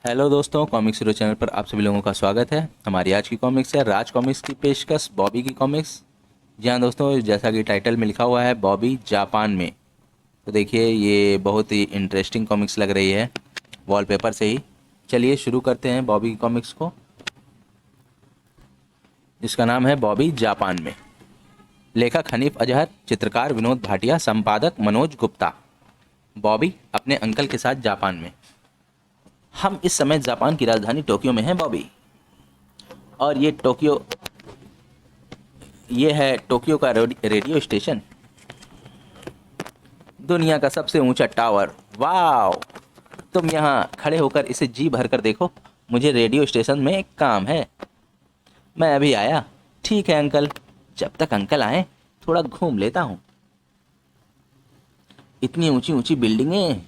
Hello दोस्तों, comics hero channel पर आप सभी लोगों का स्वागत है। हमारी आज की कॉमिक्स है राज कॉमिक्स की पेशकश बॉबी की कॉमिक्स। जी हाँ दोस्तों, जैसा कि टाइटल में लिखा हुआ है बॉबी जापान में, तो देखिए ये बहुत ही इंटरेस्टिंग कॉमिक्स लग रही है वॉलपेपर से ही। चलिए शुरू करते हैं बॉबी की कॉमिक्स को, जिसका नाम है बॉबी जापान में। लेखक हनीफ अजहर, चित्रकार विनोद भाटिया, संपादक मनोज गुप्ता। बॉबी अपने अंकल के साथ जापान में। हम इस समय जापान की राजधानी टोक्यो में हैं बॉबी, और ये है टोक्यो का रेडियो स्टेशन, दुनिया का सबसे ऊंचा टावर। वाओ, तुम यहाँ खड़े होकर इसे जी भर कर देखो। मुझे रेडियो स्टेशन में एक काम है, मैं अभी आया। ठीक है अंकल, जब तक अंकल आए थोड़ा घूम लेता हूँ। इतनी ऊंची ऊंची बिल्डिंगें,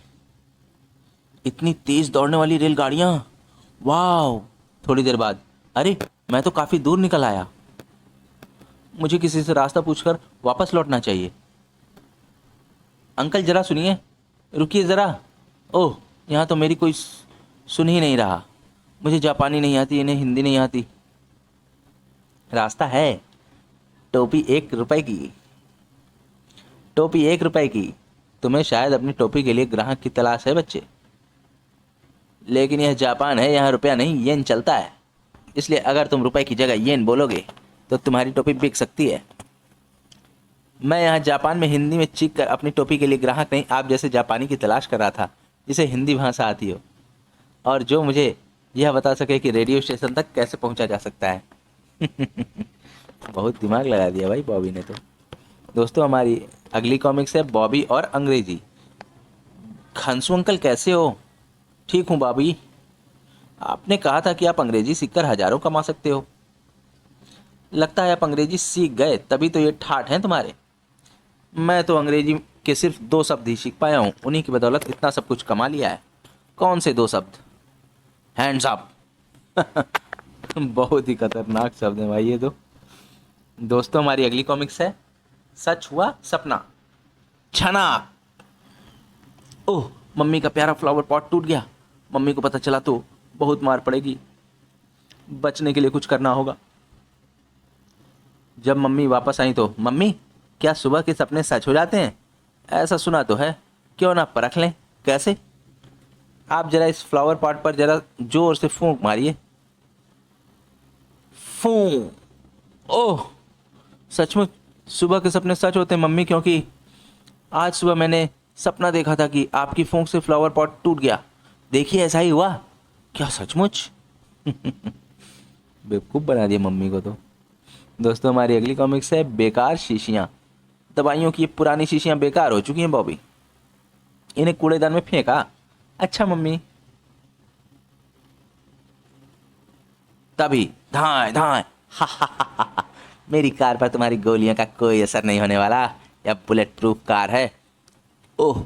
इतनी तेज दौड़ने वाली रेलगाड़ियाँ। वाओ। थोड़ी देर बाद, अरे मैं तो काफ़ी दूर निकल आया, मुझे किसी से रास्ता पूछकर वापस लौटना चाहिए। अंकल जरा सुनिए, रुकिए ज़रा। ओह, यहाँ तो मेरी कोई सुन ही नहीं रहा। मुझे जापानी नहीं आती, इन्हें हिंदी नहीं आती। रास्ता है, टोपी 1 रुपए की। टोपी 1 रुपए की। तुम्हें शायद अपनी टोपी के लिए ग्राहक की तलाश है बच्चे, लेकिन यह जापान है, यहाँ रुपया नहीं येन चलता है। इसलिए अगर तुम रुपए की जगह येन बोलोगे तो तुम्हारी टोपी बिक सकती है। मैं यहाँ जापान में हिंदी में चीख कर अपनी टोपी के लिए ग्राहक नहीं, आप जैसे जापानी की तलाश कर रहा था जिसे हिंदी भाषा आती हो, और जो मुझे यह बता सके कि रेडियो स्टेशन तक कैसे पहुँचा जा सकता है। बहुत दिमाग लगा दिया भाई बॉबी ने तो। दोस्तों, हमारी अगली कॉमिक्स है बॉबी और अंग्रेजी। खंसू अंकल कैसे हो? ठीक हूँ बॉबी। आपने कहा था कि आप अंग्रेजी सीखकर हजारों कमा सकते हो। लगता है आप अंग्रेजी सीख गए, तभी तो ये ठाठ हैं तुम्हारे। मैं तो अंग्रेजी के सिर्फ 2 शब्द ही सीख पाया हूँ, उन्हीं की बदौलत इतना सब कुछ कमा लिया है। कौन से 2 शब्द? Hands up. बहुत ही खतरनाक शब्द है भाई ये तो। दोस्तों, हमारी अगली कॉमिक्स है सच हुआ सपना। छना। ओह, मम्मी का प्यारा फ्लावर पॉट टूट गया। मम्मी को पता चला तो बहुत मार पड़ेगी। बचने के लिए कुछ करना होगा। जब मम्मी वापस आई तो, मम्मी क्या सुबह के सपने सच हो जाते हैं? ऐसा सुना तो है, क्यों ना परख लें। कैसे? आप जरा इस फ्लावर पॉट पर जरा जोर से फूंक मारिए। फूं। ओह, सचमुच सुबह के सपने सच होते हैं मम्मी, क्योंकि आज सुबह मैंने सपना देखा था कि आपकी फूंक से फ्लावर पॉट टूट गया। देखिए ऐसा ही हुआ। क्या सचमुच? बेवकूफ़ बना दिया मम्मी को तो। दोस्तों, हमारी अगली कॉमिक्स है बेकार शीशियाँ। दवाइयों की ये पुरानी शीशियाँ बेकार हो चुकी हैं बॉबी, इन्हें कूड़ेदान में फेंका। अच्छा मम्मी। तभी धाए धाए, हा हा हा हा, मेरी कार पर तुम्हारी गोलियों का कोई असर नहीं होने वाला। यह बुलेट प्रूफ कार है। ओह,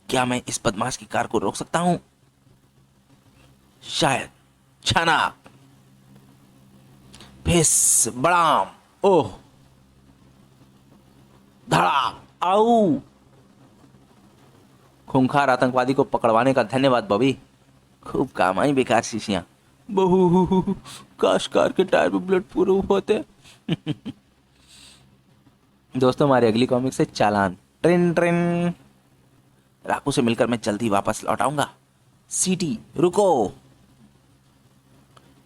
क्या मैं इस बदमाश की कार को रोक सकता हूँ? शायद। छना। फिस बड़ाम। ओह, धड़ाम। आऊ। खूंखार आतंकवादी को पकड़वाने का धन्यवाद बॉबी, खूब काम आई बेकार शीशियाँ। बहू, काश कार के टायर पे बुलेट प्रूफ होते। दोस्तों, हमारी अगली कॉमिक से चालान। Train train. राकू से मिलकर मैं जल्दी वापस लौट आऊंगा। सीटी रुको।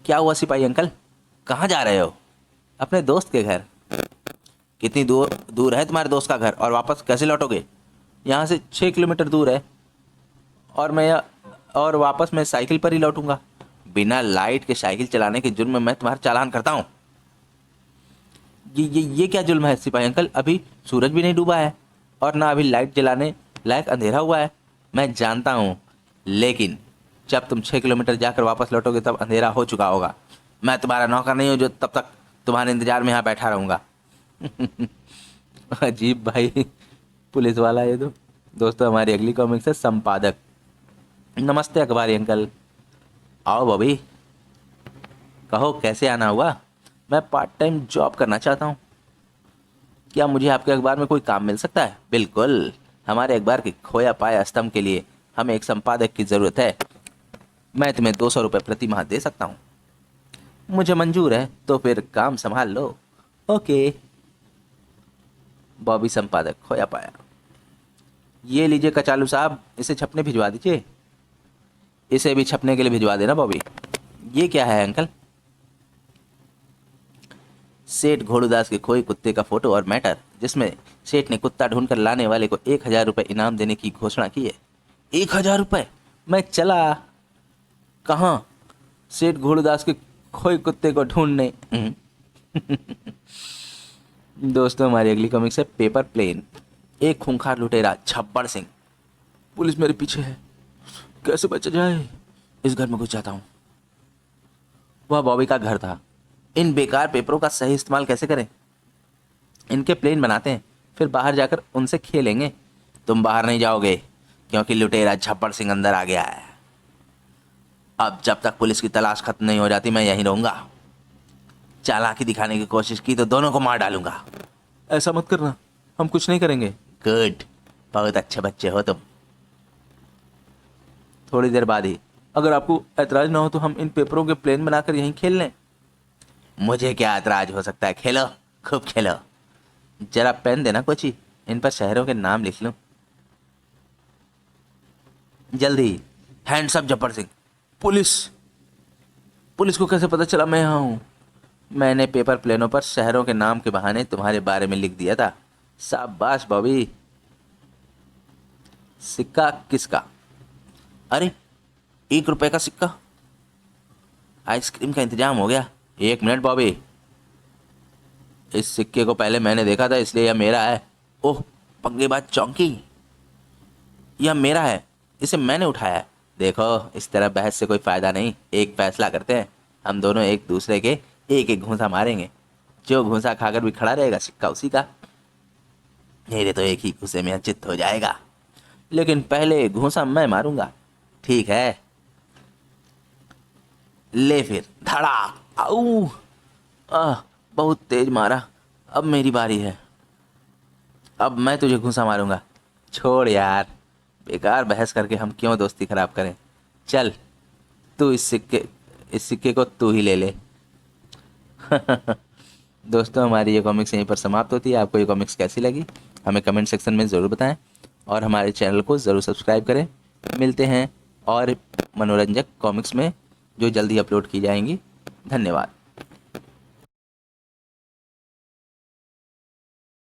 क्या हुआ सिपाही अंकल, कहाँ जा रहे हो? अपने दोस्त के घर। कितनी दूर दूर है तुम्हारे दोस्त का घर, और वापस कैसे लौटोगे? यहाँ से 6 किलोमीटर दूर है, और और वापस मैं साइकिल पर ही लौटूंगा। बिना लाइट के साइकिल चलाने के जुर्म में मैं तुम्हारा चालान करता हूँ। ये क्या जुल्म है सिपाही अंकल? अभी सूरज भी नहीं डूबा है, और ना अभी लाइट जलाने लायक अंधेरा हुआ है। मैं जानता हूँ, लेकिन जब तुम 6 किलोमीटर जाकर वापस लौटोगे तब अंधेरा हो चुका होगा। मैं तुम्हारा नौकर नहीं हूँ जो तब तक तुम्हारे इंतजार में यहाँ बैठा रहूँगा। अजीब भाई, पुलिस वाला ये तो। दोस्तों, हमारी अगली कॉमिक्स है संपादक। नमस्ते अखबारी अंकल। आओ बॉबी, कहो कैसे आना हुआ? मैं पार्ट टाइम जॉब करना चाहता हूँ। क्या मुझे आपके अखबार में कोई काम मिल सकता है? बिल्कुल, हमारे अखबार के खोया पाया स्तंभ के लिए हमें एक संपादक की ज़रूरत है। मैं तुम्हें 200 रुपये प्रति माह दे सकता हूँ। मुझे मंजूर है, तो फिर काम संभाल लो। ओके। बॉबी संपादक खोया पाया। ये लीजिए कचालू साहब, इसे छपने भिजवा दीजिए। इसे भी छपने के लिए भिजवा देना बॉबी। ये क्या है अंकल? सेठ घोड़ूदास के खोए कुत्ते का फोटो और मैटर, जिसमें सेठ ने कुत्ता ढूंढकर लाने वाले को 1000 रुपये इनाम देने की घोषणा की है। 1000 रुपये? मैं चला कहाँ सेठ घोड़ूदास के खोए कुत्ते को ढूंढने। दोस्तों, हमारी अगली कॉमिक्स है पेपर प्लेन। एक खूंखार लुटेरा छप्पड़ सिंह। पुलिस मेरे पीछे है, कैसे बचा जाए? इस घर में घुस जाता हूँ। वह बॉबी का घर था। इन बेकार पेपरों का सही इस्तेमाल कैसे करें? इनके प्लेन बनाते हैं, फिर बाहर जाकर उनसे खेलेंगे। तुम बाहर नहीं जाओगे, क्योंकि लुटेरा छप्पड़ सिंह अंदर आ गया है। अब जब तक पुलिस की तलाश खत्म नहीं हो जाती, मैं यहीं रहूंगा। चालाकी दिखाने की कोशिश की तो दोनों को मार डालूंगा। ऐसा मत करना, हम कुछ नहीं करेंगे। गुड, बहुत अच्छे बच्चे हो तुम। थोड़ी देर बाद ही, अगर आपको ऐतराज ना हो तो हम इन पेपरों के प्लेन बनाकर यहीं खेल लें। मुझे क्या ऐतराज हो सकता है, खेलो, खूब खेलो। जरा पेन देना कोची, इन पर शहरों के नाम लिख लूं। जल्दी। हैंड्स अप जब्बर सिंह। पुलिस को कैसे पता चला मैं यहाँ हूँ? मैंने पेपर प्लेनों पर शहरों के नाम के बहाने तुम्हारे बारे में लिख दिया था। शाबाश बॉबी। सिक्का किसका? अरे, 1 रुपए का सिक्का। आइसक्रीम का इंतजाम हो गया। 1 मिनट बॉबी, इस सिक्के को पहले मैंने देखा था, इसलिए यह मेरा है। ओह, पंगेबाज चौंकी, यह मेरा है, इसे मैंने उठाया है। देखो, इस तरह बहस से कोई फायदा नहीं। एक फैसला करते हैं, हम दोनों एक दूसरे के एक एक घूंसा मारेंगे। जो घूंसा खाकर भी खड़ा रहेगा, सिक्का उसी का। मेरे तो एक ही घूंसे में चित्त हो जाएगा, लेकिन पहले घूंसा मैं मारूंगा। ठीक है, ले फिर। धड़ाक। आऊ, बहुत तेज मारा। अब मेरी बारी है। अब मैं तुझे घूंसा मारूंगा। छोड़ यार, बेकार बहस करके हम क्यों दोस्ती खराब करें। चल, तू इस सिक्के को तू ही ले ले। दोस्तों, हमारी ये कॉमिक्स यहीं पर समाप्त होती है। आपको ये कॉमिक्स कैसी लगी हमें कमेंट सेक्शन में ज़रूर बताएं, और हमारे चैनल को ज़रूर सब्सक्राइब करें। मिलते हैं और मनोरंजक कॉमिक्स में, जो जल्दी अपलोड की जाएंगी। धन्यवाद।